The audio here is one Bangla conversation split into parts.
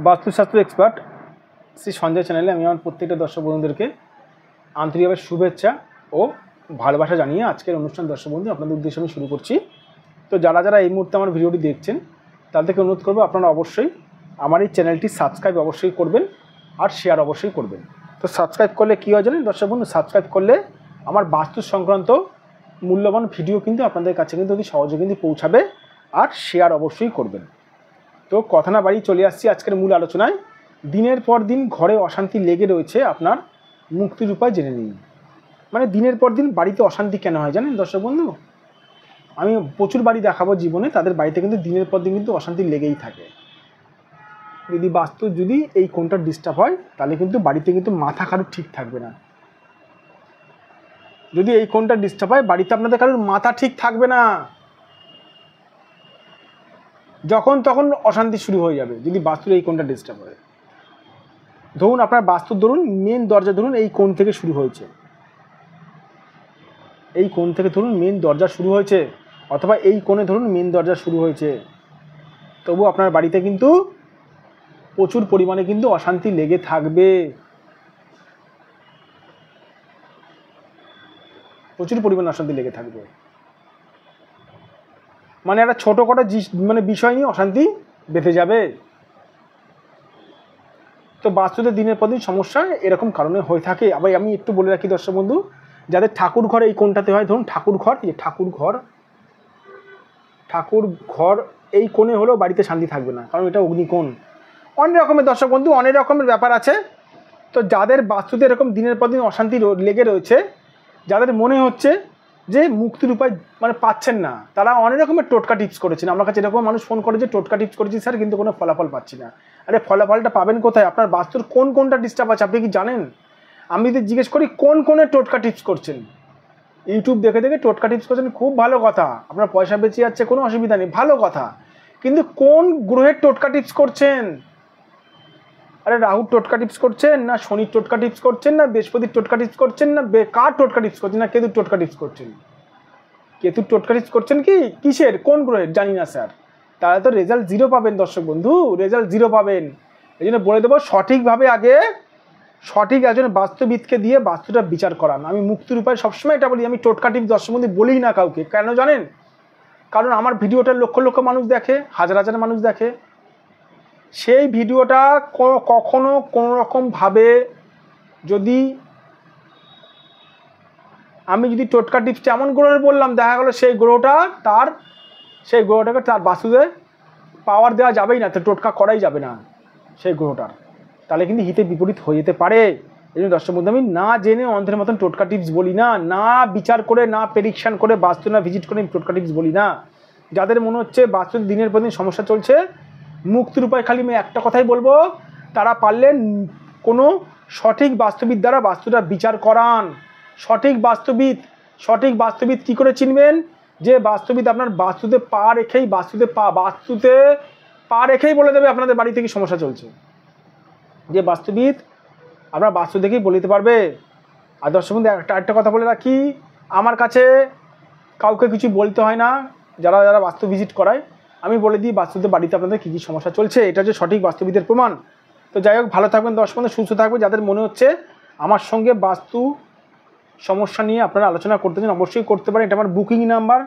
বাস্তুশাস্ত্র এক্সপার্ট শ্রী সঞ্জয় চ্যানেলে আমি আমার প্রত্যেকটা দর্শক বন্ধুদেরকে আন্তরিকভাবে শুভেচ্ছা ও ভালোবাসা জানিয়ে আজকের অনুষ্ঠান দর্শক বন্ধু আপনাদের উদ্দেশ্যে আমি শুরু করছি। তো যারা যারা এই মুহূর্তে আমার ভিডিওটি দেখছেন তাদেরকে অনুরোধ করবো আপনারা অবশ্যই আমার এই চ্যানেলটি সাবস্ক্রাইব অবশ্যই করবেন আর শেয়ার অবশ্যই করবেন। তো সাবস্ক্রাইব করলে কী হয় জানেন দর্শক বন্ধু, সাবস্ক্রাইব করলে আমার বাস্তু সংক্রান্ত মূল্যবান ভিডিও কিন্তু আপনাদের কাছে কিন্তু অতি সহজে কিন্তু পৌঁছাবে, আর শেয়ার অবশ্যই করবেন। তো কথা না বাড়ি চলে আসছি আজকের মূল আলোচনায়। দিনের পর দিন ঘরে অশান্তি লেগে রয়েছে, আপনার মুক্তির উপায় জেনে নিন। মানে দিনের পর দিন বাড়িতে অশান্তি কেন হয় জানেন দর্শক বন্ধু? আমি প্রচুর বাড়ি দেখাবো জীবনে, তাদের বাড়িতে কিন্তু দিনের পর দিন কিন্তু অশান্তি লেগেই থাকে। যদি এই কোণটা ডিস্টার্ব হয় তাহলে কিন্তু বাড়িতে কিন্তু মাথা কারোর ঠিক থাকবে না। যদি এই কোণটা ডিস্টার্ব হয় বাড়িতে আপনাদের কারোর মাথা ঠিক থাকবে না, যখন তখন অশান্তি শুরু হয়ে যাবে যদি বাস্তুর এই কোণটা ডিস্টার্ব হয়। ধরুন আপনার বাস্তুর ধরুন মেন দরজা ধরুন এই কোণ থেকে শুরু হয়েছে, এই কোণ থেকে ধরুন মেন দরজা শুরু হয়েছে, অথবা এই কোণে ধরুন মেন দরজা শুরু হয়েছে, তবু আপনার বাড়িতে কিন্তু প্রচুর পরিমাণে কিন্তু অশান্তি লেগে থাকবে, প্রচুর পরিমাণে অশান্তি লেগে থাকবে। মানে একটা ছোটোখাটো বিষয় নিয়ে অশান্তি বেঁধে যাবে। তো বাস্তুতে দিনের পর দিন সমস্যা এরকম কারণে হয়ে থাকে। আবার আমি একটু বলে রাখি দর্শক বন্ধু, যাদের ঠাকুর ঘর এই কোণটাতে হয়, ধরুন ঠাকুর ঘর এই কোণে হলেও বাড়িতে শান্তি থাকবে না, কারণ এটা অগ্নিকোণ। অনেক রকমের দর্শক বন্ধু অনেক রকমের ব্যাপার আছে। তো যাদের বাস্তুতে এরকম দিনের পর দিন অশান্তি লেগে রয়েছে, যাদের মনে হচ্ছে যে মুক্তির উপায় মানে পাচ্ছেন না, তারা অনেক রকমের টোটকা টিপস করেছেন। আমার কাছে এরকম মানুষ ফোন করে যে টোটকা টিপস করেছি স্যার, কিন্তু কোনো ফলাফল পাচ্ছি না। আরে ফলাফলটা পাবেন কোথায়? আপনার বাস্তুর কোন কোনটা ডিস্টার্ব আছে আপনি কি জানেন? আমি যদি জিজ্ঞেস করি কোন কোণে টোটকা টিপস করছেন, ইউটিউব দেখে দেখে টোটকা টিপস করছেন, খুব ভালো কথা, আপনার পয়সা বেঁচে যাচ্ছে, কোনো অসুবিধা নেই, ভালো কথা। কিন্তু কোন গ্রহের টোটকা টিপস করছেন? আরে রাহুর টোটকা টিপস করছেন, না শনির টোটকা টিপস করছেন, না বৃহস্পতির টোটকা টিপস করছেন, না কার টোটকা টিপস করছেন, না কেতুর টোটকা টিপস করছেন? কেতুর টোটকা টিপস করছেন কি কিসের কোন গ্রহের জানি না স্যার, তাহলে তো রেজাল্ট জিরো পাবেন দর্শক বন্ধু, রেজাল্ট জিরো পাবেন। এই জন্য বলে দেবো সঠিকভাবে আগে সঠিক একজন বাস্তুবিদকে দিয়ে বাস্তুটা বিচার করান। আমি মুক্তির উপায় সবসময় এটা বলি, আমি টোটকা টিপস দর্শক বন্ধু বলি না কাউকে। কেন জানেন? কারণ আমার ভিডিওটা লক্ষ লক্ষ মানুষ দেখে, হাজার হাজার মানুষ দেখে। সেই ভিডিওটা কখনো কোনো রকমভাবে যদি আমি টোটকা টিপসটা এমন গ্রহের বললাম, দেখা গেলো সেই গ্রহটাকে তার বাস্তুতে পাওয়ার দেওয়া যাবেই না, তো টোটকা করাই যাবে না সেই গ্রহটার, তাহলে কিন্তু হিতে বিপরীত হয়ে যেতে পারে। এই জন্য দর্শক বন্ধু আমি না জেনে অন্ধের মতন টোটকা টিপস বলি না, না বিচার করে, না প্রেডিকশান করে, বাস্তু না ভিজিট করে আমি টোটকা টিপস বলি না। যাদের মনে হচ্ছে বাস্তুর দিনের পর দিন সমস্যা চলছে, মুক্তির উপায় খালি আমি একটা কথাই বলবো, তারা পারলে কোনো সঠিক বাস্তুবিদ দ্বারা বাস্তুটা বিচার করান। সঠিক বাস্তুবিদ কী করে চিনবেন? যে বাস্তুবিদ আপনার বাস্তুতে পা রেখেই বলে দেবে আপনাদের বাড়িতে কি সমস্যা চলছে। যে বাস্তুবিদ আপনার বাস্তু দেখেই বলে দিতে পারবে। আর দর্শক বন্ধু একটা কথা বলে রাখি, আমার কাছে কাউকে কিছু বলতে হয় না, যারা বাস্তু ভিজিট করায় আমি বলে দিই বাস্তুতে বাড়িতে আপনাদের কী কী সমস্যা চলছে, এটা হচ্ছে সঠিক বাস্তুবিদের প্রমাণ। তো যাই হোক, ভালো থাকবেন দর্শক বন্ধু, সুস্থ থাকবেন। যাদের মনে হচ্ছে আমার সঙ্গে বাস্তু সমস্যা নিয়ে আপনারা আলোচনা করতে চান অবশ্যই করতে পারেন। এটা আমার বুকিং নাম্বার,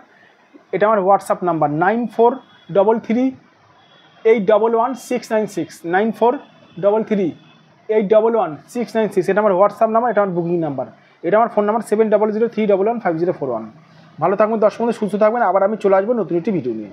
এটা আমার হোয়াটসঅ্যাপ নাম্বার 9433811696, 9433811696। এটা আমার হোয়াটসঅ্যাপ নাম্বার, এটা আমার বুকিং নাম্বার, এটা আমার ফোন নাম্বার 7003115041। ভালো থাকবেন দর্শক বন্ধু, সুস্থ থাকবেন। আবার আমি চলে আসবো নতুন একটি ভিডিও নিয়ে।